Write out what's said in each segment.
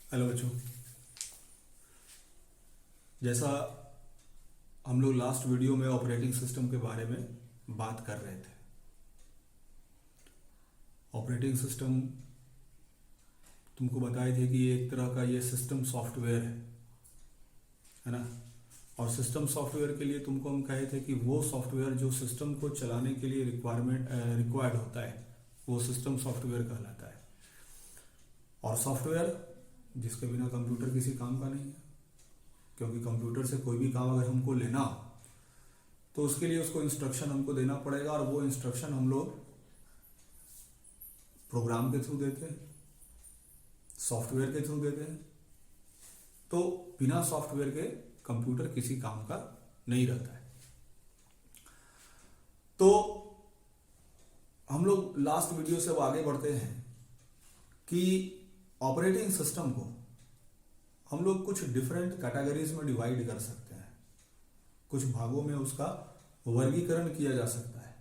Hello बच्चों। जैसा हम लोग लास्ट वीडियो में ऑपरेटिंग सिस्टम के बारे में बात कर रहे थे। ऑपरेटिंग सिस्टम तुमको बताए थे कि एक तरह का ये सिस्टम सॉफ्टवेयर है ना। और सिस्टम सॉफ्टवेयर के लिए तुमको हम कहे थे कि वो सॉफ्टवेयर जो सिस्टम को चलाने के लिए रिक्वायर्ड होता है वो सिस्टम सॉफ्टवेयर कहलाता है। और सॉफ्टवेयर जिसके बिना कंप्यूटर किसी काम का नहीं है, क्योंकि कंप्यूटर से कोई भी काम अगर हमको लेना तो उसके लिए उसको इंस्ट्रक्शन हमको देना पड़ेगा, और वो इंस्ट्रक्शन हम लोग प्रोग्राम के थ्रू देते हैं, सॉफ्टवेयर के थ्रू देते हैं। तो बिना सॉफ्टवेयर के कंप्यूटर किसी काम का नहीं रहता है। तो हम लोग लास्ट वीडियो से अब आगे बढ़ते हैं कि ऑपरेटिंग सिस्टम को हम लोग कुछ डिफरेंट कैटेगरीज में डिवाइड कर सकते हैं, कुछ भागों में उसका वर्गीकरण किया जा सकता है।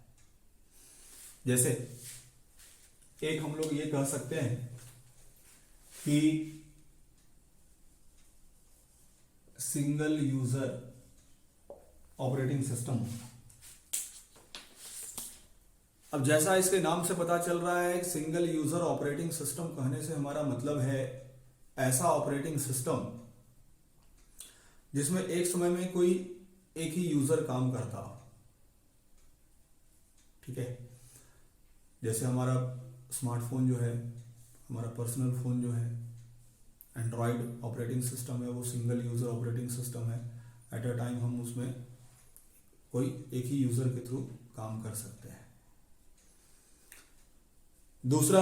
जैसे एक हम लोग ये कह सकते हैं कि सिंगल यूजर ऑपरेटिंग सिस्टम। अब जैसा इसके नाम से पता चल रहा है, सिंगल यूजर ऑपरेटिंग सिस्टम कहने से हमारा मतलब है ऐसा ऑपरेटिंग सिस्टम जिसमें एक समय में कोई एक ही यूजर काम करता हो। ठीक है, जैसे हमारा स्मार्टफोन जो है, हमारा पर्सनल फोन जो है, एंड्रॉयड ऑपरेटिंग सिस्टम है, वो सिंगल यूजर ऑपरेटिंग सिस्टम है। एट अ टाइम हम उसमें कोई एक ही यूजर के थ्रू काम कर सकते हैं। दूसरा,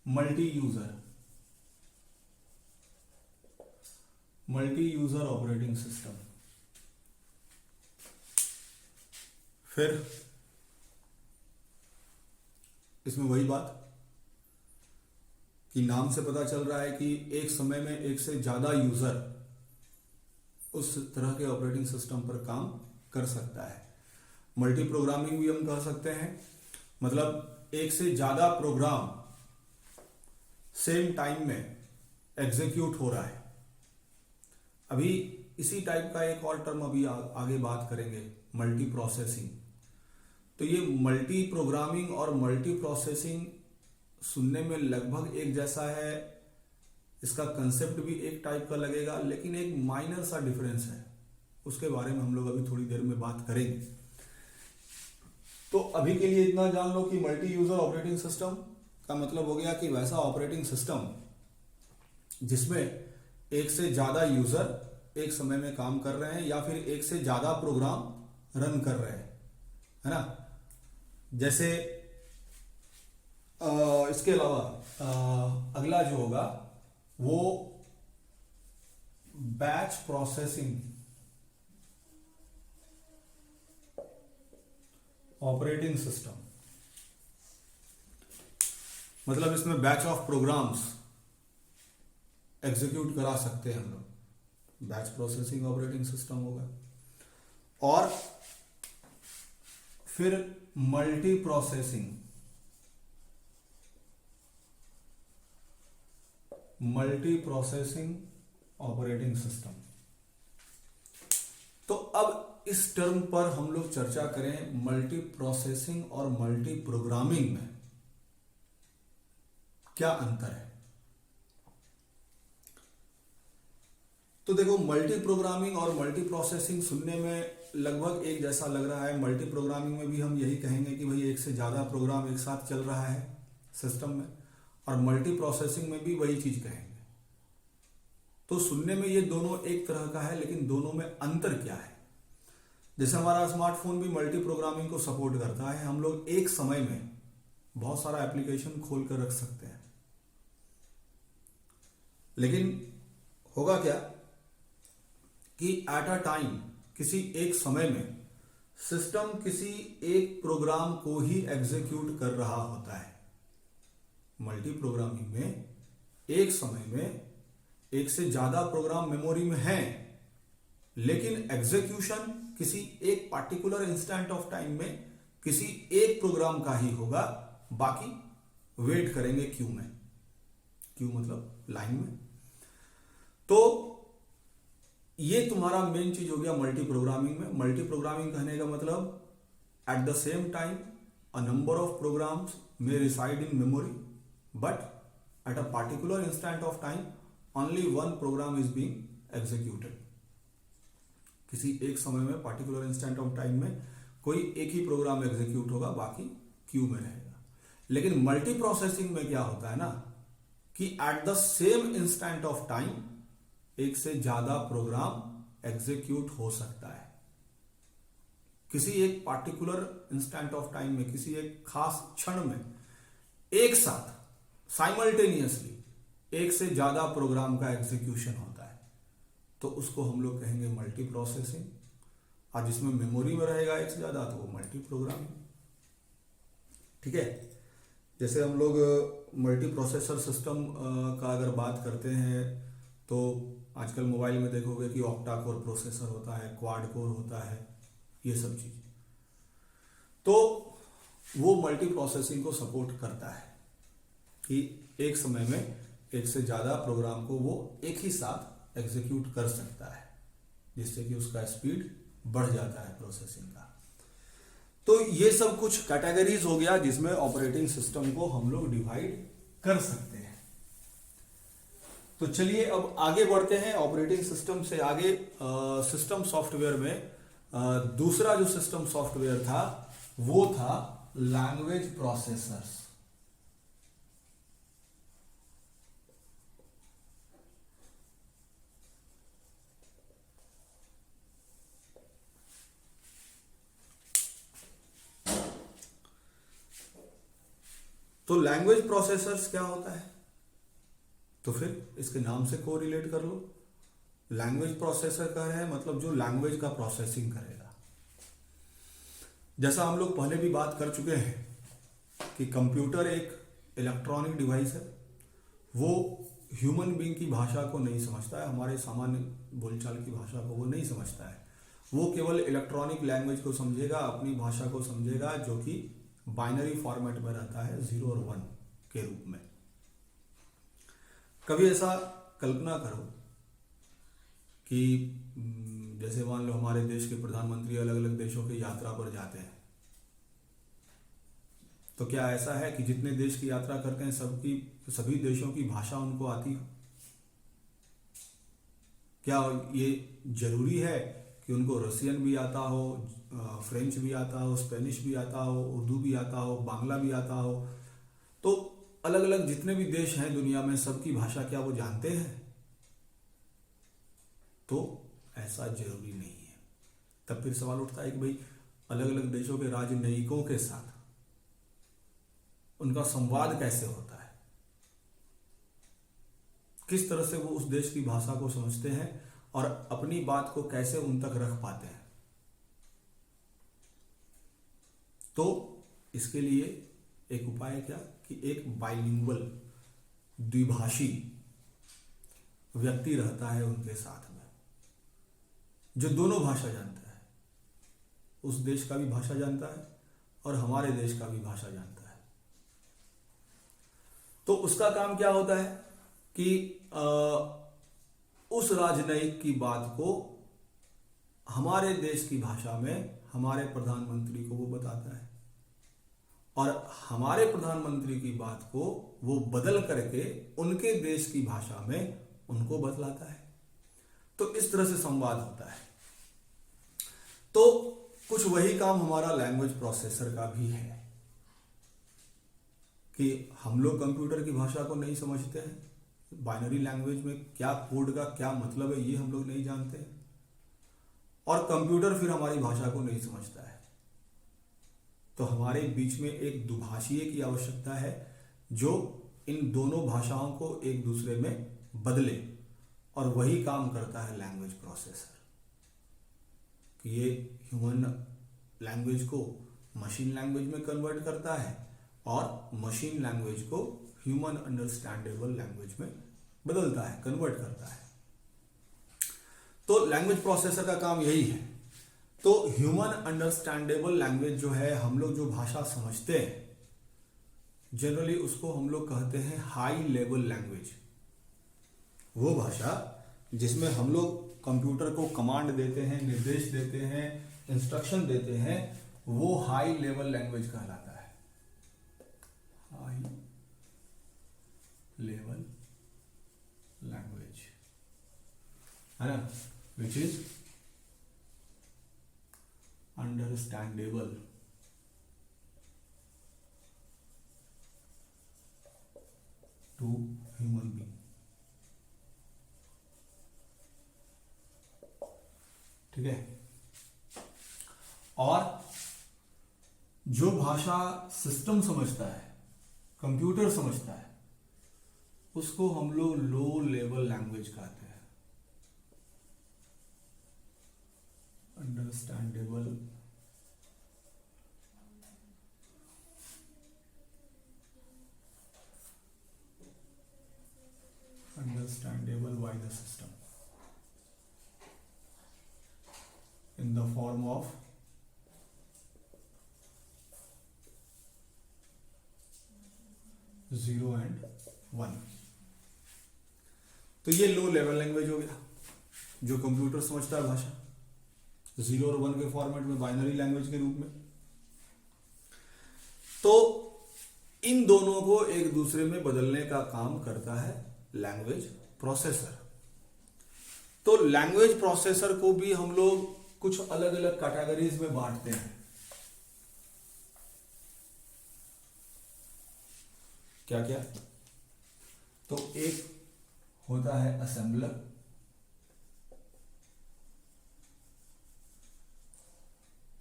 मल्टी यूजर ऑपरेटिंग सिस्टम। फिर इसमें वही बात कि नाम से पता चल रहा है कि एक समय में एक से ज्यादा यूजर उस तरह के ऑपरेटिंग सिस्टम पर काम कर सकता है। मल्टी प्रोग्रामिंग भी हम कह सकते हैं, मतलब एक से ज्यादा प्रोग्राम सेम टाइम में एग्जीक्यूट हो रहा है। अभी इसी टाइप का एक और टर्म अभी आगे बात करेंगे, मल्टी प्रोसेसिंग। तो ये मल्टी प्रोग्रामिंग और मल्टी प्रोसेसिंग सुनने में लगभग एक जैसा है, इसका कंसेप्ट भी एक टाइप का लगेगा, लेकिन एक माइनर सा डिफरेंस है, उसके बारे में हम लोग अभी थोड़ी देर में बात करेंगे। तो अभी के लिए इतना जान लो कि मल्टी यूजर ऑपरेटिंग सिस्टम का मतलब हो गया कि वैसा ऑपरेटिंग सिस्टम जिसमें एक से ज्यादा यूजर एक समय में काम कर रहे हैं या फिर एक से ज्यादा प्रोग्राम रन कर रहे हैं, है ना। जैसे इसके अलावा अगला जो होगा वो बैच प्रोसेसिंग ऑपरेटिंग सिस्टम। मतलब इसमें बैच ऑफ प्रोग्राम्स एग्जीक्यूट करा सकते हैं हम लोग, बैच प्रोसेसिंग ऑपरेटिंग सिस्टम होगा। और फिर मल्टी प्रोसेसिंग ऑपरेटिंग सिस्टम। तो अब इस टर्म पर हम लोग चर्चा करें, मल्टी प्रोसेसिंग और मल्टी प्रोग्रामिंग में क्या अंतर है। तो देखो, मल्टी प्रोग्रामिंग और मल्टी प्रोसेसिंग सुनने में लगभग एक जैसा लग रहा है। मल्टी प्रोग्रामिंग में भी हम यही कहेंगे कि भाई एक से ज्यादा प्रोग्राम एक साथ चल रहा है सिस्टम में, और मल्टी प्रोसेसिंग में भी वही चीज कहेंगे। तो सुनने में ये दोनों एक तरह का है, लेकिन दोनों में अंतर क्या है। जैसे हमारा स्मार्टफोन भी मल्टी प्रोग्रामिंग को सपोर्ट करता है, हम लोग एक समय में बहुत सारा एप्लीकेशन खोल कर रख सकते हैं। लेकिन होगा क्या कि एट अ टाइम, किसी एक समय में सिस्टम किसी एक प्रोग्राम को ही एग्जीक्यूट कर रहा होता है। मल्टी प्रोग्रामिंग में एक समय में एक से ज्यादा प्रोग्राम मेमोरी में हैं, लेकिन एग्जीक्यूशन किसी एक पार्टिकुलर इंस्टेंट ऑफ टाइम में किसी एक प्रोग्राम का ही होगा, बाकी वेट करेंगे क्यू में, क्यू मतलब लाइन में। तो ये तुम्हारा मेन चीज हो गया मल्टी प्रोग्रामिंग में। मल्टी प्रोग्रामिंग कहने का मतलब at the same time a number of programs may reside in memory, but at a particular instant of time only one program is being executed। किसी एक समय में particular instant of time में कोई एक ही प्रोग्राम एग्जीक्यूट होगा, बाकी Q में रहेगा। लेकिन मल्टी प्रोसेसिंग में क्या होता है ना कि eight the same instant of time एक से ज्यादा प्रोग्राम एग्जीक्यूट हो सकता है। किसी एक पार्टिकुलर इंस्टेंट ऑफ टाइम में, किसी एक खास क्षण में एक साथ साइमल्टेनियसली एक से ज्यादा प्रोग्राम का एग्जीक्यूशन होता है, तो उसको हम लोग कहेंगे मल्टी प्रोसेसिंग। और जिसमें मेमोरी में रहेगा एक से ज्यादा तो वो मल्टी प्रोग्रामिंग। ठीक है, जैसे हम लोग मल्टी प्रोसेसर सिस्टम का अगर बात करते हैं तो आजकल मोबाइल में देखोगे कि ऑक्टा कोर प्रोसेसर होता है, क्वाड कोर होता है, ये सब चीज। तो वो मल्टी प्रोसेसिंग को सपोर्ट करता है कि एक समय में एक से ज्यादा प्रोग्राम को वो एक ही साथ एग्जीक्यूट कर सकता है, जिससे कि उसका स्पीड बढ़ जाता है प्रोसेसिंग का। तो ये सब कुछ कैटेगरीज हो गया जिसमें ऑपरेटिंग सिस्टम को हम लोग डिवाइड कर सकते हैं। तो चलिए अब आगे बढ़ते हैं ऑपरेटिंग सिस्टम से आगे। सिस्टम सॉफ्टवेयर में दूसरा जो सिस्टम सॉफ्टवेयर था वो था लैंग्वेज प्रोसेसर्स। तो लैंग्वेज प्रोसेसर्स क्या होता है, तो फिर इसके नाम से कोरिलेट कर लो। लैंग्वेज प्रोसेसर का है मतलब जो लैंग्वेज का प्रोसेसिंग करेगा। जैसा हम लोग पहले भी बात कर चुके हैं कि कंप्यूटर एक इलेक्ट्रॉनिक डिवाइस है, वो ह्यूमन बीइंग की भाषा को नहीं समझता है, हमारे सामान्य बोलचाल की भाषा को वो नहीं समझता है। वो केवल इलेक्ट्रॉनिक लैंग्वेज को समझेगा, अपनी भाषा को समझेगा, जो कि बाइनरी फॉर्मेट में रहता है, 0 और 1 के रूप में। कभी ऐसा कल्पना करो कि जैसे मान लो हमारे देश के प्रधानमंत्री अलग अलग देशों की यात्रा पर जाते हैं, तो क्या ऐसा है कि जितने देश की यात्रा करते हैं सभी देशों की भाषा उनको आती हो? क्या ये जरूरी है कि उनको रसियन भी आता हो, फ्रेंच भी आता हो, स्पेनिश भी आता हो, उर्दू भी आता हो, बांग्ला भी आता हो? तो अलग अलग जितने भी देश हैं दुनिया में, सबकी भाषा क्या वो जानते हैं? तो ऐसा जरूरी नहीं है। तब फिर सवाल उठता है कि भाई अलग अलग देशों के राजनयिकों के साथ उनका संवाद कैसे होता है, किस तरह से वो उस देश की भाषा को समझते हैं और अपनी बात को कैसे उन तक रख पाते हैं? तो इसके लिए एक उपाय है क्या कि एक बाइलिंगुअल द्विभाषी व्यक्ति रहता है उनके साथ में, जो दोनों भाषा जानता है, उस देश का भी भाषा जानता है और हमारे देश का भी भाषा जानता है। तो उसका काम क्या होता है कि उस राजनयिक की बात को हमारे देश की भाषा में हमारे प्रधानमंत्री को वो बताता है और हमारे प्रधानमंत्री की बात को वो बदल करके उनके देश की भाषा में उनको बतलाता है। तो इस तरह से संवाद होता है। तो कुछ वही काम हमारा लैंग्वेज प्रोसेसर का भी है कि हम लोग कंप्यूटर की भाषा को नहीं समझते हैं, बाइनरी लैंग्वेज में क्या कोड का क्या मतलब है ये हम लोग नहीं जानते हैं, और कंप्यूटर फिर हमारी भाषा को नहीं समझता है। तो हमारे बीच में एक दुभाषीय की आवश्यकता है जो इन दोनों भाषाओं को एक दूसरे में बदले, और वही काम करता है लैंग्वेज प्रोसेसर कि ये ह्यूमन लैंग्वेज को मशीन लैंग्वेज में कन्वर्ट करता है और मशीन लैंग्वेज को ह्यूमन अंडरस्टैंडेबल लैंग्वेज में बदलता है, कन्वर्ट करता है। तो लैंग्वेज प्रोसेसर का काम यही है। तो ह्यूमन अंडरस्टैंडेबल लैंग्वेज जो है, हम लोग जो भाषा समझते हैं, जनरली उसको हम लोग कहते हैं हाई लेवल लैंग्वेज। वो भाषा जिसमें हम लोग कंप्यूटर को कमांड देते हैं, निर्देश देते हैं, इंस्ट्रक्शन देते हैं, वो हाई लेवल लैंग्वेज कहलाता है। हाई लेवल लैंग्वेज है ना, which is understandable to human being. ठीक है। और जो भाषा सिस्टम समझता है, कंप्यूटर समझता है, उसको हम लोग लो लेवल लैंग्वेज कहते हैं। Understandable by the system in the form of zero and one. तो ये लो लेवल लैंग्वेज हो गया, जो कंप्यूटर समझता है भाषा, जीरो और वन के फॉर्मेट में, बाइनरी लैंग्वेज के रूप में। तो इन दोनों को एक दूसरे में बदलने का काम करता है लैंग्वेज प्रोसेसर। तो लैंग्वेज प्रोसेसर को भी हम लोग कुछ अलग अलग कैटेगरीज में बांटते हैं। क्या क्या? तो एक होता है असेंबलर,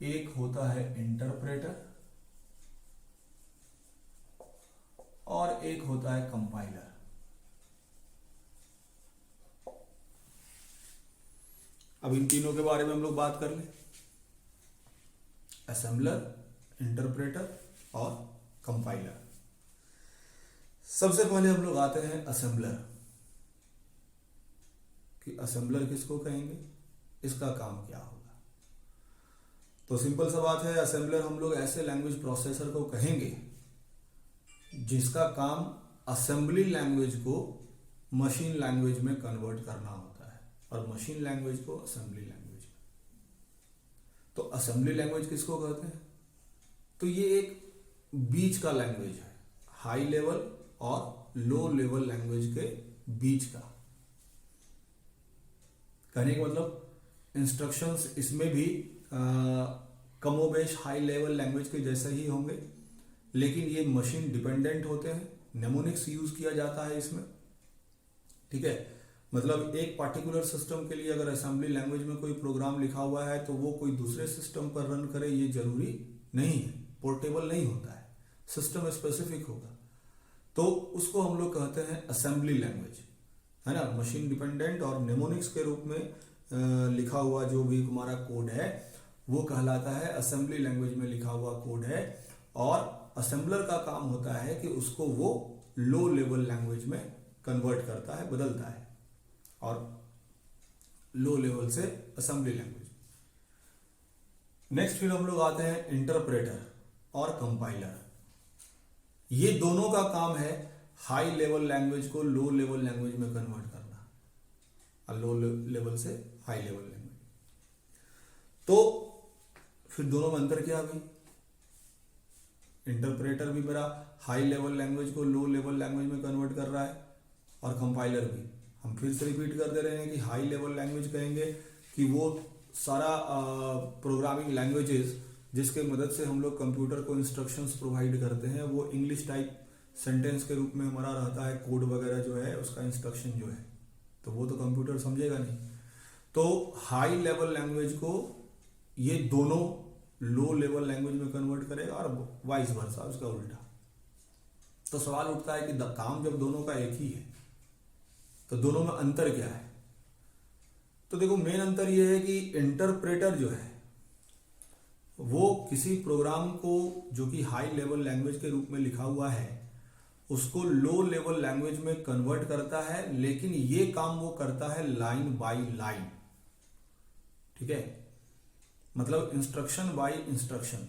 एक होता है इंटरप्रेटर, और एक होता है कंपाइलर। अब इन तीनों के बारे में हम लोग बात कर लें। असेंबलर, इंटरप्रेटर और कंपाइलर। सबसे पहले हम लोग आते हैं असेंबलर, कि असेंबलर किसको कहेंगे, इसका काम क्या होगा। तो सिंपल सा बात है, असेंबलर हम लोग ऐसे लैंग्वेज प्रोसेसर को कहेंगे जिसका काम असेंबली लैंग्वेज को मशीन लैंग्वेज में कन्वर्ट करना होता है, और मशीन लैंग्वेज को असेंबली लैंग्वेज में। तो असेंबली लैंग्वेज किसको कहते हैं? तो ये एक बीच का लैंग्वेज है, हाई लेवल और लो लेवल लैंग्वेज के बीच का। कहने का मतलब इंस्ट्रक्शंस इसमें भी कमोबेश हाई लेवल लैंग्वेज के जैसे ही होंगे, लेकिन ये मशीन डिपेंडेंट होते हैं। नेमोनिक्स यूज किया जाता है इसमें। ठीक है, मतलब एक पार्टिकुलर सिस्टम के लिए अगर असेंबली लैंग्वेज में कोई प्रोग्राम लिखा हुआ है तो वो कोई दूसरे सिस्टम पर रन करे, ये जरूरी नहीं है, पोर्टेबल नहीं होता है, सिस्टम स्पेसिफिक होगा। तो उसको हम लोग कहते हैं असेंबली लैंग्वेज, है ना। मशीन डिपेंडेंट और नेमोनिक्स के रूप में लिखा हुआ जो भी हमारा कोड है वो कहलाता है असेंबली लैंग्वेज में लिखा हुआ कोड है। और असेंबलर का काम होता है कि उसको वो लो लेवल लैंग्वेज में कन्वर्ट करता है, बदलता है, और लो लेवल से असेंबली लैंग्वेज। नेक्स्ट फिर हम लोग आते हैं इंटरप्रेटर और कंपाइलर। ये दोनों का काम है हाई लेवल लैंग्वेज को लो लेवल लैंग्वेज में कन्वर्ट करना, और लो लेवल से हाई लेवल लैंग्वेज। तो फिर दोनों में अंतर क्या भाई? इंटरप्रेटर भी मेरा हाई लेवल लैंग्वेज को लो लेवल लैंग्वेज में कन्वर्ट कर रहा है, और कंपाइलर भी। हम फिर से रिपीट कर दे रहे हैं कि हाई लेवल लैंग्वेज कहेंगे कि वो सारा प्रोग्रामिंग लैंग्वेजेस जिसके मदद से हम लोग कंप्यूटर को इंस्ट्रक्शंस प्रोवाइड करते हैं, वो इंग्लिश टाइप सेंटेंस के रूप में हमारा रहता है। कोड वगैरह जो है उसका इंस्ट्रक्शन जो है, तो वो तो कंप्यूटर समझेगा नहीं। तो हाई लेवल लैंग्वेज को ये दोनों लो लेवल लैंग्वेज में कन्वर्ट करेगा, और वाइस वर्सा, उसका उल्टा। तो सवाल उठता है कि काम जब दोनों का एक ही है तो दोनों में अंतर क्या है? तो देखो, मेन अंतर यह है कि इंटरप्रेटर जो है वो किसी प्रोग्राम को जो कि हाई लेवल लैंग्वेज के रूप में लिखा हुआ है उसको लो लेवल लैंग्वेज में कन्वर्ट करता है, लेकिन ये काम वो करता है लाइन बाय लाइन। ठीक है, मतलब इंस्ट्रक्शन बाय इंस्ट्रक्शन।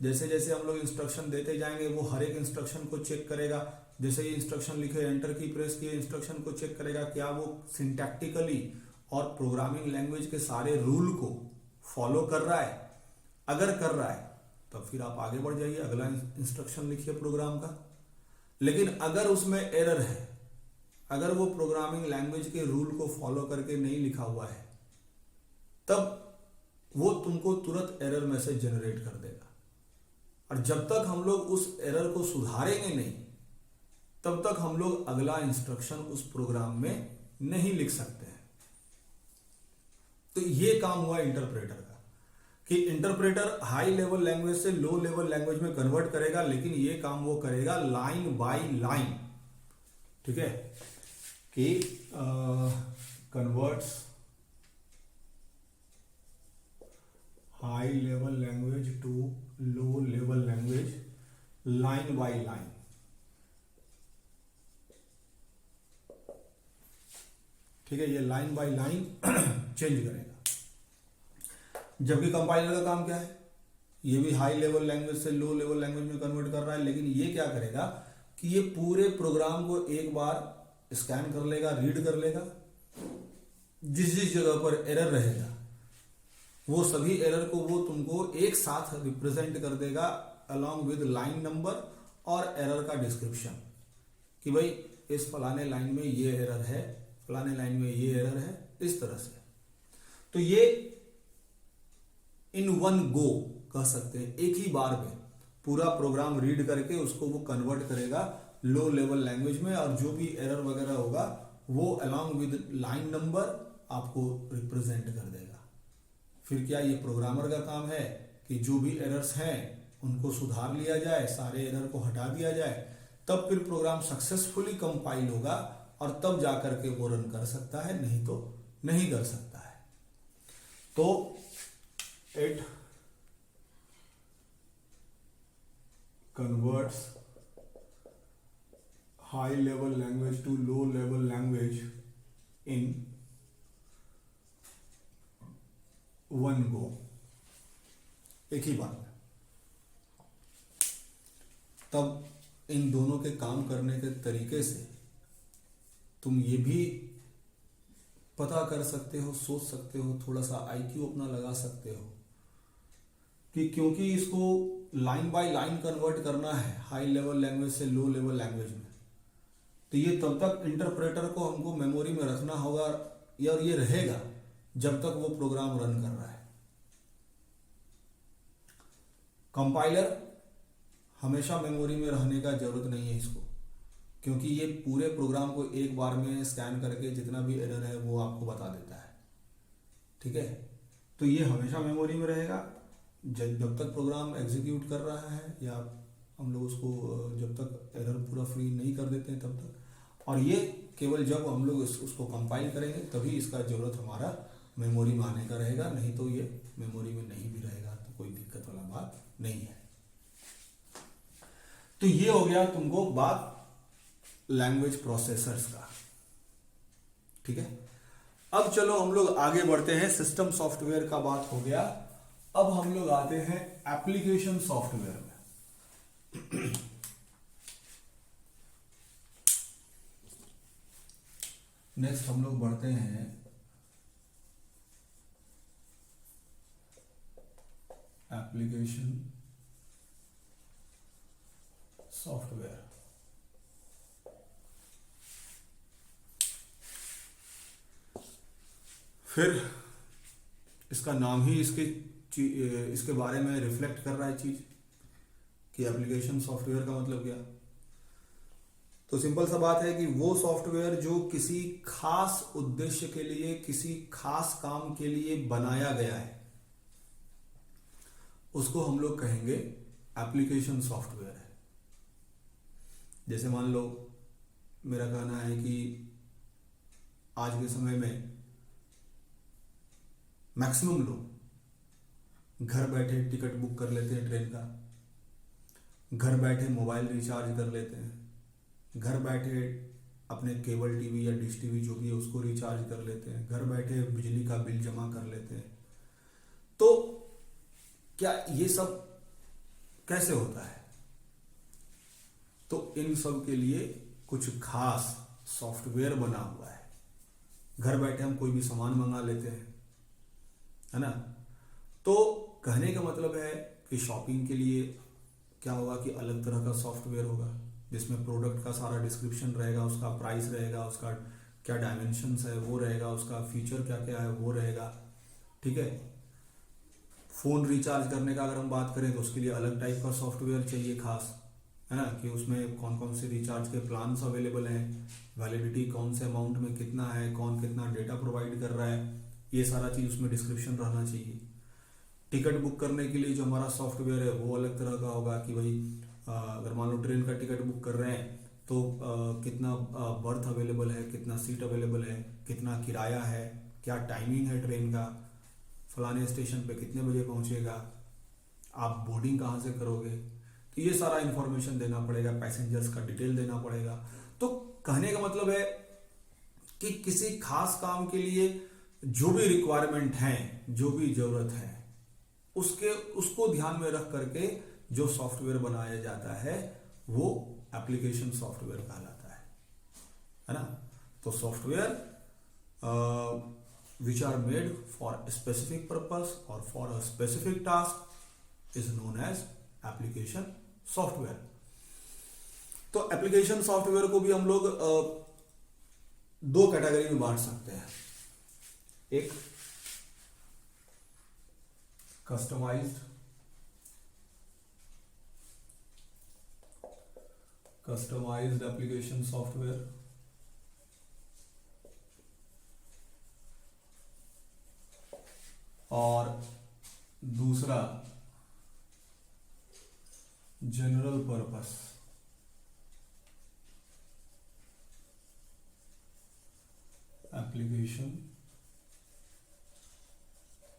जैसे जैसे हम लोग इंस्ट्रक्शन देते जाएंगे वो हर एक इंस्ट्रक्शन को चेक करेगा। जैसे ये इंस्ट्रक्शन लिखे, एंटर की प्रेस किए, इंस्ट्रक्शन को चेक करेगा क्या वो सिंटैक्टिकली और प्रोग्रामिंग लैंग्वेज के सारे रूल को फॉलो कर रहा है। अगर कर रहा है तब फिर आप आगे बढ़ जाइए, अगला इंस्ट्रक्शन लिखिए प्रोग्राम का। लेकिन अगर उसमें एरर है, अगर वो प्रोग्रामिंग लैंग्वेज के रूल को फॉलो करके नहीं लिखा हुआ है, तब वो तुमको तुरंत एरर मैसेज जनरेट कर देगा। और जब तक हम लोग उस एरर को सुधारेंगे नहीं, तब तक हम लोग अगला इंस्ट्रक्शन उस प्रोग्राम में नहीं लिख सकते हैं। तो ये काम हुआ इंटरप्रेटर का, कि इंटरप्रेटर हाई लेवल लैंग्वेज से लो लेवल लैंग्वेज में कन्वर्ट करेगा, लेकिन ये काम वो करेगा लाइन बाय लाइन। ठीक है, कि converts high level language to low level language line by line. ठीक है, ये लाइन बाय लाइन चेंज करेगा। जबकि कंपाइलर का काम क्या है, ये भी हाई लेवल लैंग्वेज से लो लेवल लैंग्वेज में कन्वर्ट कर रहा है, लेकिन ये क्या करेगा कि ये पूरे प्रोग्राम को एक बार स्कैन कर लेगा, रीड कर लेगा। जिस जिस जगह पर एरर रहेगा वो सभी एरर को वो तुमको एक साथ रिप्रेजेंट कर देगा अलॉन्ग विद लाइन नंबर और एरर का डिस्क्रिप्शन, कि भाई इस फलाने लाइन में ये एरर है, फलाने लाइन में ये एरर है, इस तरह से। तो ये इन वन गो कह सकते हैं, एक ही बार में पूरा प्रोग्राम रीड करके उसको वो कन्वर्ट करेगा लो लेवल लैंग्वेज में, और जो भी एरर वगैरह होगा वो अलॉन्ग विद लाइन नंबर आपको रिप्रेजेंट कर देगा। फिर क्या ये प्रोग्रामर का काम है कि जो भी एरर्स हैं उनको सुधार लिया जाए, सारे एरर को हटा दिया जाए, तब फिर प्रोग्राम सक्सेसफुली कंपाइल होगा और तब जाकर के वो रन कर सकता है, नहीं तो नहीं कर सकता है। तो it converts high level language to low level language in one go, एक ही बार में। तब इन दोनों के काम करने के तरीके से तुम ये भी पता कर सकते हो, सोच सकते हो, थोड़ा सा आईक्यू अपना लगा सकते हो कि क्योंकि इसको लाइन बाय लाइन कन्वर्ट करना है हाई लेवल लैंग्वेज से लो लेवल लैंग्वेज में, तो ये तब तक इंटरप्रेटर को हमको मेमोरी में रखना होगा, और ये रहेगा जब तक वो प्रोग्राम रन कर रहा है। कंपाइलर हमेशा मेमोरी में रहने का जरूरत नहीं है इसको, क्योंकि ये पूरे प्रोग्राम को एक बार में स्कैन करके जितना भी एरर है वो आपको बता देता है। ठीक है, तो ये हमेशा मेमोरी में रहेगा जब तक प्रोग्राम एग्जीक्यूट कर रहा है, या हम लोग उसको जब तक एरर पूरा फ्री नहीं कर देते हैं तब तक। और ये केवल जब हम लोग उसको कंपाइल करेंगे तभी इसका जरूरत हमारा मेमोरी में आने का रहेगा, नहीं तो ये मेमोरी में नहीं भी रहेगा तो कोई दिक्कत वाला बात नहीं है। तो ये हो गया तुमको बात लैंग्वेज प्रोसेसर्स का। ठीक है, अब चलो हम लोग आगे बढ़ते हैं। सिस्टम सॉफ्टवेयर का बात हो गया, अब हम लोग आते हैं एप्लीकेशन सॉफ्टवेयर में। नेक्स्ट हम लोग बढ़ते हैं एप्लीकेशन सॉफ्टवेयर। फिर इसका नाम ही इसके बारे में रिफ्लेक्ट कर रहा है चीज कि एप्लीकेशन सॉफ्टवेयर का मतलब क्या। तो सिंपल सा बात है कि वो सॉफ्टवेयर जो किसी खास उद्देश्य के लिए, किसी खास काम के लिए बनाया गया है, उसको हम लोग कहेंगे एप्लीकेशन सॉफ्टवेयर है। जैसे मान लो मेरा कहना है कि आज के समय में मैक्सिमम लोग घर बैठे टिकट बुक कर लेते हैं ट्रेन का, घर बैठे मोबाइल रिचार्ज कर लेते हैं, घर बैठे अपने केबल टीवी या डिश टीवी जो भी है उसको रिचार्ज कर लेते हैं, घर बैठे बिजली का बिल जमा कर लेते हैं। तो क्या ये सब कैसे होता है? तो इन सब के लिए कुछ खास सॉफ्टवेयर बना हुआ है। घर बैठे हम कोई भी सामान मंगा लेते हैं, है ना। तो कहने का मतलब है कि शॉपिंग के लिए क्या होगा कि अलग तरह का सॉफ्टवेयर होगा जिसमें प्रोडक्ट का सारा डिस्क्रिप्शन रहेगा, उसका प्राइस रहेगा, उसका क्या डायमेंशंस है वो रहेगा, उसका फीचर क्या क्या है वो रहेगा, ठीक है। फ़ोन रिचार्ज करने का अगर हम बात करें तो उसके लिए अलग टाइप का सॉफ्टवेयर चाहिए खास, है ना, कि उसमें कौन कौन से रिचार्ज के प्लान्स अवेलेबल हैं, वैलिडिटी कौन से अमाउंट में कितना है, कौन कितना डेटा प्रोवाइड कर रहा है, ये सारा चीज़ उसमें डिस्क्रिप्शन रहना चाहिए। टिकट बुक करने के लिए जो हमारा सॉफ्टवेयर है वो अलग तरह का होगा कि भाई अगर मान लो ट्रेन का टिकट बुक कर रहे हैं तो कितना बर्थ अवेलेबल है, कितना सीट अवेलेबल है, कितना किराया है, क्या टाइमिंग है ट्रेन का, फलाने स्टेशन पे कितने बजे पहुंचेगा, आप बोर्डिंग कहाँ से करोगे, तो ये सारा इन्फॉर्मेशन देना पड़ेगा, पैसेंजर्स का डिटेल देना पड़ेगा। तो कहने का मतलब है कि किसी खास काम के लिए जो भी रिक्वायरमेंट है, जो भी जरूरत है, उसको ध्यान में रख करके जो सॉफ्टवेयर बनाया जाता है वो एप्लीकेशन सॉफ्टवेयर कहलाता है ना। तो software which are made for a specific purpose or for a specific task is known as application software। तो एप्लीकेशन सॉफ्टवेयर को भी हम लोग दो कैटेगरी में बांट सकते हैं। एक कस्टमाइज्ड एप्लीकेशन सॉफ्टवेयर और दूसरा जनरल पर्पस एप्लीकेशन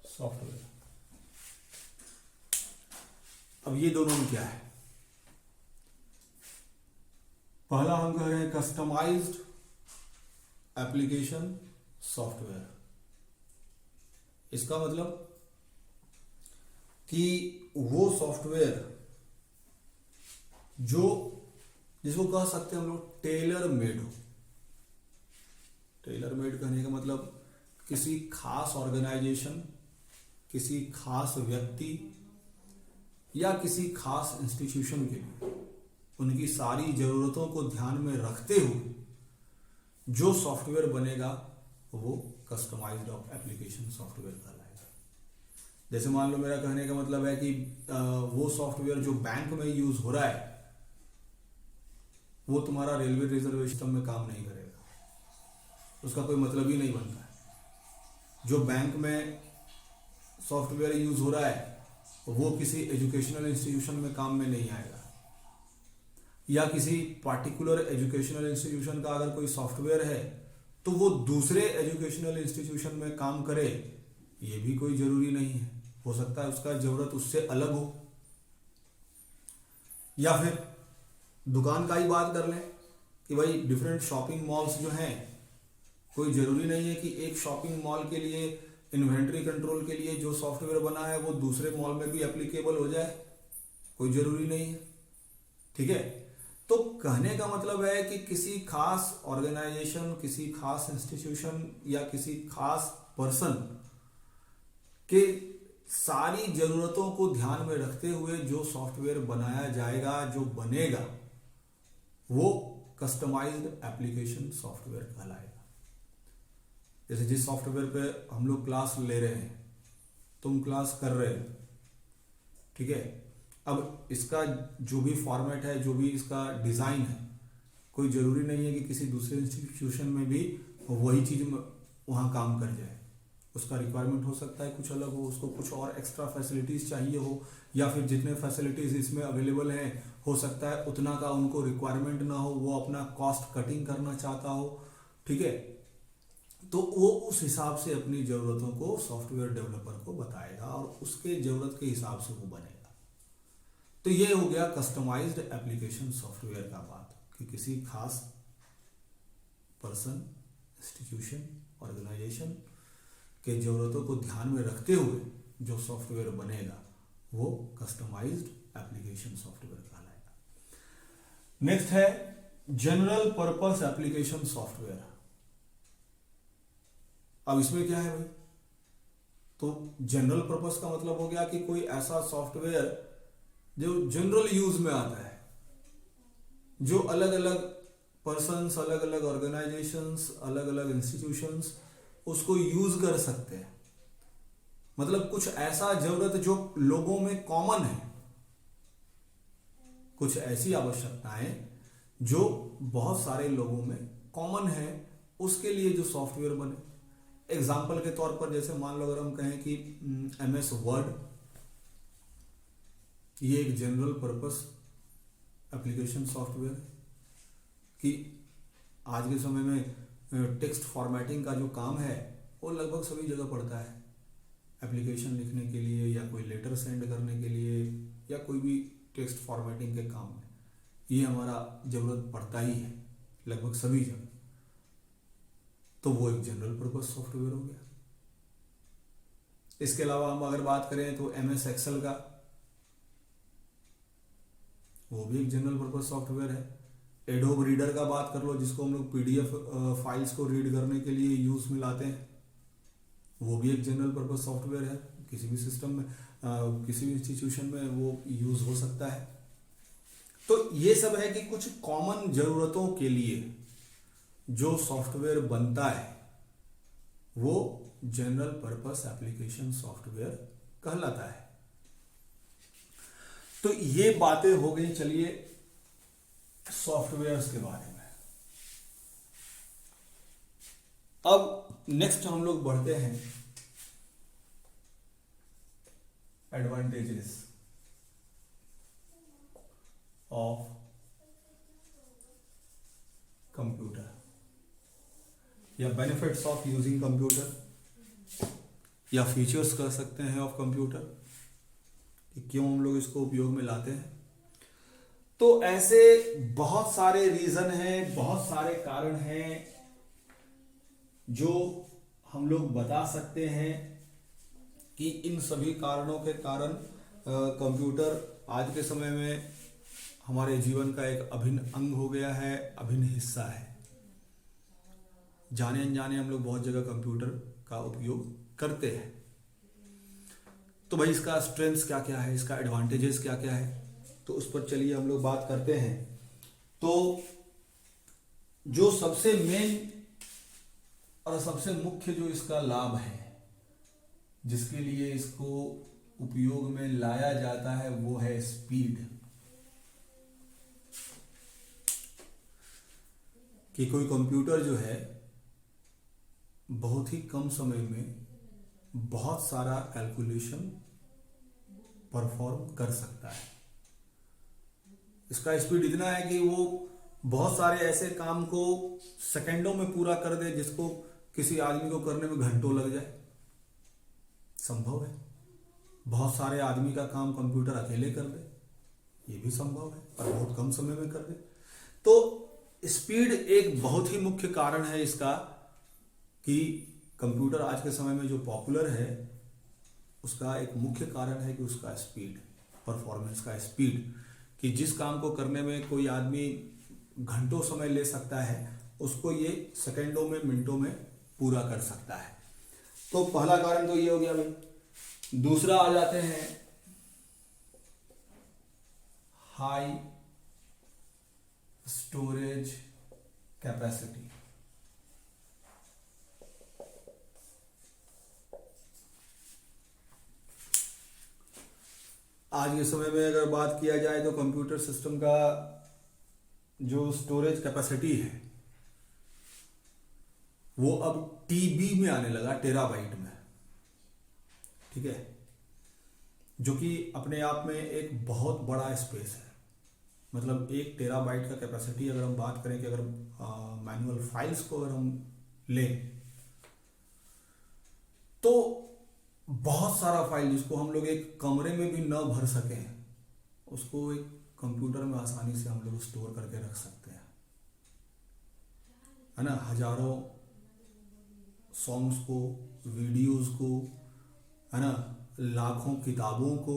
सॉफ्टवेयर। अब ये दोनों में क्या है? पहला हम कह रहे हैं कस्टमाइज्ड एप्लीकेशन सॉफ्टवेयर। इसका मतलब कि वो सॉफ्टवेयर जिसको कह सकते हैं हम लोग टेलर मेड हो। टेलर मेड कहने का मतलब किसी खास ऑर्गेनाइजेशन, किसी खास व्यक्ति या किसी खास इंस्टीट्यूशन के लिए उनकी सारी जरूरतों को ध्यान में रखते हुए जो सॉफ्टवेयर बनेगा वो कस्टमाइज्ड एप्लीकेशन सॉफ्टवेयर कहलाएगा। जैसे मान लो मेरा कहने का मतलब है कि वो सॉफ्टवेयर जो बैंक में यूज हो रहा है वो तुम्हारा रेलवे रिजर्वेशन में काम नहीं करेगा, उसका कोई मतलब ही नहीं बनता है। जो बैंक में सॉफ्टवेयर यूज हो रहा है वो किसी एजुकेशनल इंस्टीट्यूशन में काम में नहीं आएगा, या किसी पार्टिकुलर एजुकेशनल इंस्टीट्यूशन का अगर कोई सॉफ्टवेयर है तो वो दूसरे एजुकेशनल इंस्टीट्यूशन में काम करे, ये भी कोई जरूरी नहीं है। हो सकता है उसका जरूरत उससे अलग हो। या फिर दुकान का ही बात कर लें कि भाई डिफरेंट शॉपिंग मॉल्स जो हैं, कोई जरूरी नहीं है कि एक शॉपिंग मॉल के लिए इन्वेंट्री कंट्रोल के लिए जो सॉफ्टवेयर बना है वो दूसरे मॉल में भी एप्लीकेबल हो जाए, कोई जरूरी नहीं है, ठीक है। तो कहने का मतलब है कि किसी खास ऑर्गेनाइजेशन, किसी खास इंस्टीट्यूशन या किसी खास पर्सन के सारी जरूरतों को ध्यान में रखते हुए जो सॉफ्टवेयर बनाया जाएगा, जो बनेगा, वो कस्टमाइज्ड एप्लीकेशन सॉफ्टवेयर कहलाएगा। जैसे जिस सॉफ्टवेयर पे हम लोग क्लास ले रहे हैं, तुम क्लास कर रहे हो, ठीक है। अब इसका जो भी फॉर्मेट है, जो भी इसका डिजाइन है, कोई जरूरी नहीं है कि किसी दूसरे इंस्टीट्यूशन में भी वही चीज वहां काम कर जाए। उसका रिक्वायरमेंट हो सकता है कुछ अलग हो, उसको कुछ और एक्स्ट्रा फैसिलिटीज चाहिए हो, या फिर जितने फैसिलिटीज इसमें अवेलेबल हैं हो सकता है उतना का उनको रिक्वायरमेंट ना हो, वो अपना कॉस्ट कटिंग करना चाहता हो, ठीक है। तो वो उस हिसाब से अपनी जरूरतों को सॉफ्टवेयर डेवलपर को बताएगा और उसके जरूरत के हिसाब से वो बनेगा। तो ये हो गया कस्टमाइज्ड एप्लीकेशन सॉफ्टवेयर का बात, कि किसी खास पर्सन, इंस्टीट्यूशन, ऑर्गेनाइजेशन के जरूरतों को ध्यान में रखते हुए जो सॉफ्टवेयर बनेगा वो कस्टमाइज्ड एप्लीकेशन सॉफ्टवेयर कहलाएगा। नेक्स्ट है जनरल पर्पस एप्लीकेशन सॉफ्टवेयर। अब इसमें क्या है भाई, तो जनरल पर्पस का मतलब हो गया कि कोई ऐसा सॉफ्टवेयर जो जनरल यूज में आता है, जो अलग अलग पर्सन्स, अलग अलग ऑर्गेनाइजेशंस, अलग अलग इंस्टीट्यूशंस उसको यूज कर सकते हैं। मतलब कुछ ऐसा जरूरत जो लोगों में कॉमन है, कुछ ऐसी आवश्यकताएं जो बहुत सारे लोगों में कॉमन है, उसके लिए जो सॉफ्टवेयर बने। एग्जाम्पल के तौर पर जैसे मान लो अगर हम कहें कि MS वर्ड, ये एक जनरल पर्पस एप्लीकेशन सॉफ्टवेयर है कि आज के समय में टेक्स्ट फॉर्मेटिंग का जो काम है वो लगभग सभी जगह पड़ता है। एप्लीकेशन लिखने के लिए या कोई लेटर सेंड करने के लिए या कोई भी टेक्स्ट फॉर्मेटिंग के काम में ये हमारा जरूरत पड़ता ही है लगभग सभी जगह। तो वो एक जनरल पर्पस सॉफ्टवेयर हो गया। इसके अलावा हम अगर बात करें तो MS एक्सेल का, वो भी एक जनरल पर्पस सॉफ्टवेयर है। एडोब रीडर का बात कर लो, जिसको हम लोग PDF फाइल्स को रीड करने के लिए यूज में लाते हैं, वो भी एक जनरल पर्पस सॉफ्टवेयर है। किसी भी सिस्टम में, किसी भी इंस्टीट्यूशन में वो यूज हो सकता है। तो ये सब है कि कुछ कॉमन जरूरतों के लिए जो सॉफ्टवेयर बनता है वो जनरल पर्पस एप्लीकेशन सॉफ्टवेयर कहलाता है। तो ये बातें हो गई, चलिए सॉफ्टवेयर्स के बारे में। अब नेक्स्ट हम लोग बढ़ते हैं एडवांटेजेस ऑफ कंप्यूटर या बेनिफिट्स ऑफ यूजिंग कंप्यूटर या फीचर्स कह सकते हैं ऑफ कंप्यूटर, कि क्यों हम लोग इसको उपयोग में लाते हैं। तो ऐसे बहुत सारे रीजन हैं, बहुत सारे कारण हैं जो हम लोग बता सकते हैं कि इन सभी कारणों के कारण कंप्यूटर आज के समय में हमारे जीवन का एक अभिन्न अंग हो गया है, अभिन्न हिस्सा है। जाने अनजाने हम लोग बहुत जगह कंप्यूटर का उपयोग करते हैं। तो भाई इसका स्ट्रेंथ्स क्या क्या है, इसका एडवांटेजेस क्या क्या है, तो उस पर चलिए हम लोग बात करते हैं। तो जो सबसे मेन और सबसे मुख्य जो इसका लाभ है, जिसके लिए इसको उपयोग में लाया जाता है, वो है स्पीड। कि कोई कंप्यूटर जो है बहुत ही कम समय में बहुत सारा कैलकुलेशन परफॉर्म कर सकता है। इसका स्पीड इतना है कि वो बहुत सारे ऐसे काम को सेकंडों में पूरा कर दे जिसको किसी आदमी को करने में घंटों लग जाए। संभव है। बहुत सारे आदमी का काम कंप्यूटर अकेले कर दे, ये भी संभव है, और बहुत कम समय में कर दे। तो स्पीड एक बहुत ही मुख्य कारण है इसका, कि कंप्यूटर आज के समय में जो पॉपुलर है उसका एक मुख्य कारण है कि उसका स्पीड, परफॉर्मेंस का स्पीड, कि जिस काम को करने में कोई आदमी घंटों समय ले सकता है उसको ये सेकंडों में, मिनटों में पूरा कर सकता है। तो पहला कारण तो ये हो गया भाई। दूसरा आ जाते हैं हाई स्टोरेज कैपेसिटी। आज के समय में अगर बात किया जाए तो कंप्यूटर सिस्टम का जो स्टोरेज कैपेसिटी है वो अब TB में आने लगा, टेराबाइट में। ठीक है, जो कि अपने आप में एक बहुत बड़ा स्पेस है। मतलब 1 टेराबाइट का कैपेसिटी अगर हम बात करें कि अगर मैनुअल फाइल्स को अगर हम लें तो बहुत सारा फाइल जिसको हम लोग एक कमरे में भी न भर सकें उसको एक कंप्यूटर में आसानी से हम लोग स्टोर करके रख सकते हैं, है ना। हजारों सॉन्ग्स को, वीडियोस को, है ना, लाखों किताबों को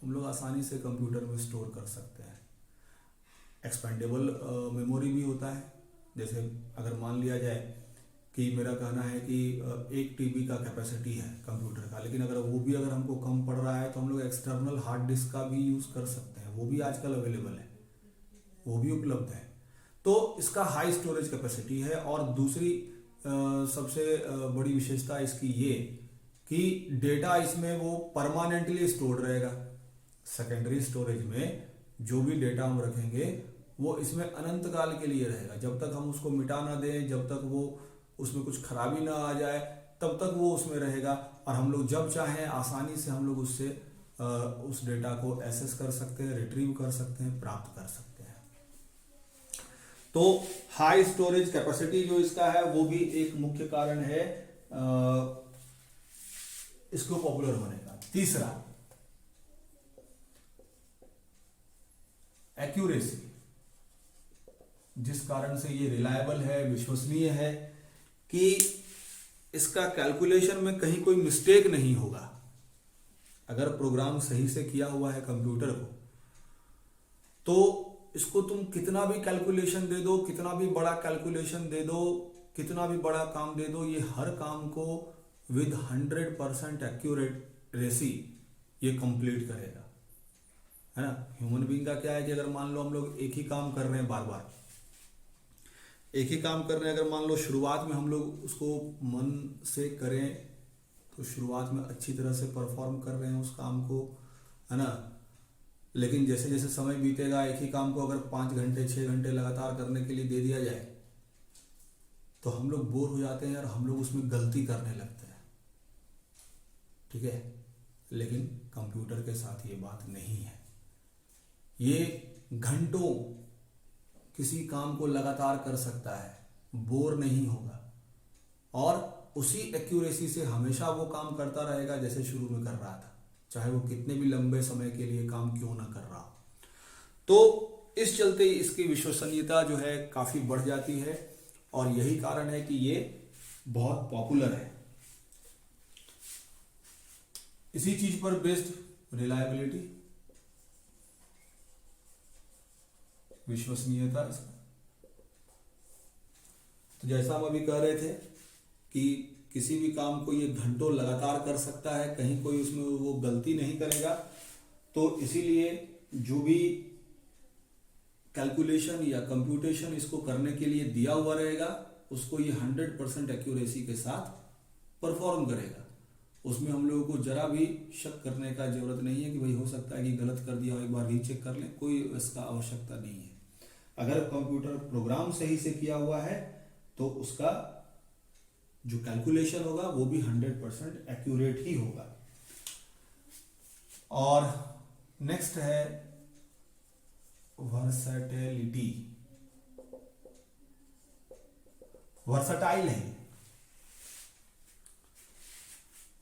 हम लोग आसानी से कंप्यूटर में स्टोर कर सकते हैं। एक्सपेंडेबल मेमोरी भी होता है, जैसे अगर मान लिया जाए कि मेरा कहना है कि 1 TB का कैपेसिटी है कंप्यूटर का, लेकिन अगर वो भी अगर हमको कम पड़ रहा है तो हम लोग एक्सटर्नल हार्ड डिस्क का भी यूज़ कर सकते हैं, वो भी आजकल अवेलेबल है, वो भी उपलब्ध है। तो इसका हाई स्टोरेज कैपेसिटी है। और दूसरी सबसे बड़ी विशेषता इसकी ये कि डेटा इसमें वो परमानेंटली स्टोर्ड रहेगा। सेकेंडरी स्टोरेज में जो भी डेटा हम रखेंगे वो इसमें अनंत काल के लिए रहेगा, जब तक हम उसको मिटा ना दें, जब तक वो उसमें कुछ खराबी ना आ जाए, तब तक वो उसमें रहेगा। और हम लोग जब चाहें आसानी से हम लोग उससे उस डेटा को एक्सेस कर सकते हैं, रिट्रीव कर सकते हैं, प्राप्त कर सकते हैं। तो हाई स्टोरेज कैपेसिटी जो इसका है वो भी एक मुख्य कारण है इसको पॉपुलर होने का। तीसरा, एक्यूरेसी, जिस कारण से ये रिलायबल है, विश्वसनीय है कि इसका कैलकुलेशन में कहीं कोई मिस्टेक नहीं होगा। अगर प्रोग्राम सही से किया हुआ है कंप्यूटर को, तो इसको तुम कितना भी कैलकुलेशन दे दो, कितना भी बड़ा कैलकुलेशन दे दो, कितना भी बड़ा काम दे दो, ये हर काम को विद 100% एक्यूरेसी ये कंप्लीट करेगा, है ना। ह्यूमन बीइंग का क्या है कि अगर मान लो हम लोग एक ही काम कर रहे हैं, बार बार एक ही काम कर रहे हैं, अगर मान लो शुरुआत में हम लोग उसको मन से करें तो शुरुआत में अच्छी तरह से परफॉर्म कर रहे हैं उस काम को, है ना। लेकिन जैसे जैसे समय बीतेगा, एक ही काम को अगर 5 घंटे 6 घंटे लगातार करने के लिए दे दिया जाए तो हम लोग बोर हो जाते हैं और हम लोग उसमें गलती करने लगते हैं, ठीक है। लेकिन कंप्यूटर के साथ ये बात नहीं है। ये घंटों किसी काम को लगातार कर सकता है, बोर नहीं होगा, और उसी एक्यूरेसी से हमेशा वो काम करता रहेगा जैसे शुरू में कर रहा था, चाहे वो कितने भी लंबे समय के लिए काम क्यों ना कर रहा हो। तो इस चलते इसकी विश्वसनीयता जो है काफी बढ़ जाती है, और यही कारण है कि ये बहुत पॉपुलर है। इसी चीज पर बेस्ड रिलायबिलिटी, विश्वसनीयता इसका। तो जैसा हम अभी कह रहे थे कि किसी भी काम को ये घंटों लगातार कर सकता है, कहीं कोई उसमें वो गलती नहीं करेगा। तो इसीलिए जो भी कैलकुलेशन या कंप्यूटेशन इसको करने के लिए दिया हुआ रहेगा, उसको ये 100% एक्यूरेसी के साथ परफॉर्म करेगा। उसमें हम लोगों को जरा भी शक करने का जरूरत नहीं है कि भाई हो सकता है कि गलत कर दिया हो, एक बार रीचेक कर लें, कोई इसका आवश्यकता नहीं है। अगर कंप्यूटर प्रोग्राम सही से किया हुआ है तो उसका जो कैलकुलेशन होगा वो भी 100% एक्यूरेट ही होगा। और नेक्स्ट है वर्सैटिलिटी। वर्सटाइल है।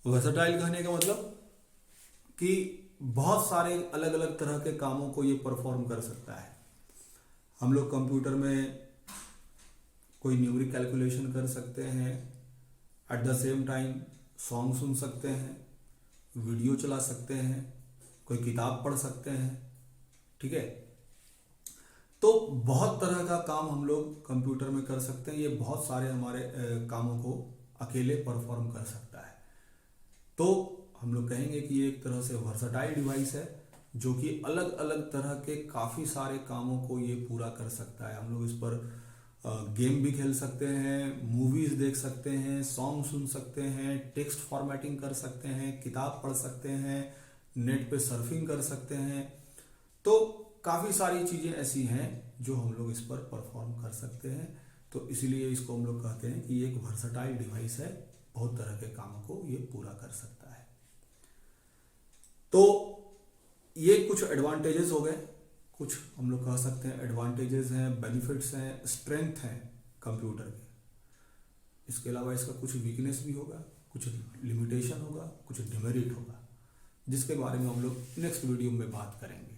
वर्सटाइल कहने का मतलब कि बहुत सारे अलग अलग तरह के कामों को ये परफॉर्म कर सकता है। हम लोग कंप्यूटर में कोई न्यूमेरिक कैलकुलेशन कर सकते हैं, at the same time song सुन सकते हैं, वीडियो चला सकते हैं, कोई किताब पढ़ सकते हैं, ठीक है। तो बहुत तरह का काम हम लोग कंप्यूटर में कर सकते हैं। ये बहुत सारे हमारे कामों को अकेले परफॉर्म कर सकता है। तो हम लोग कहेंगे कि ये एक तरह से वर्सटाइल डिवाइस है, जो कि अलग अलग तरह के काफ़ी सारे कामों को ये पूरा कर सकता है। हम लोग इस पर गेम भी खेल सकते हैं, मूवीज़ देख सकते हैं, सॉन्ग सुन सकते हैं, टेक्स्ट फॉर्मेटिंग कर सकते हैं, किताब पढ़ सकते हैं, नेट पे सर्फिंग कर सकते हैं। तो काफ़ी सारी चीज़ें ऐसी हैं जो हम लोग इस पर परफॉर्म कर सकते हैं। तो इसीलिए इसको हम लोग कहते हैं कि ये एक वर्सटाइल डिवाइस है, बहुत तरह के कामों को ये पूरा कर सकता है। तो ये कुछ एडवांटेजेस हो गए, कुछ हम लोग कह सकते हैं एडवांटेजेस हैं, बेनिफिट्स हैं, स्ट्रेंथ हैं कंप्यूटर के। इसके अलावा इसका कुछ वीकनेस भी होगा, कुछ लिमिटेशन होगा, कुछ डिमेरिट होगा, जिसके बारे में हम लोग नेक्स्ट वीडियो में बात करेंगे।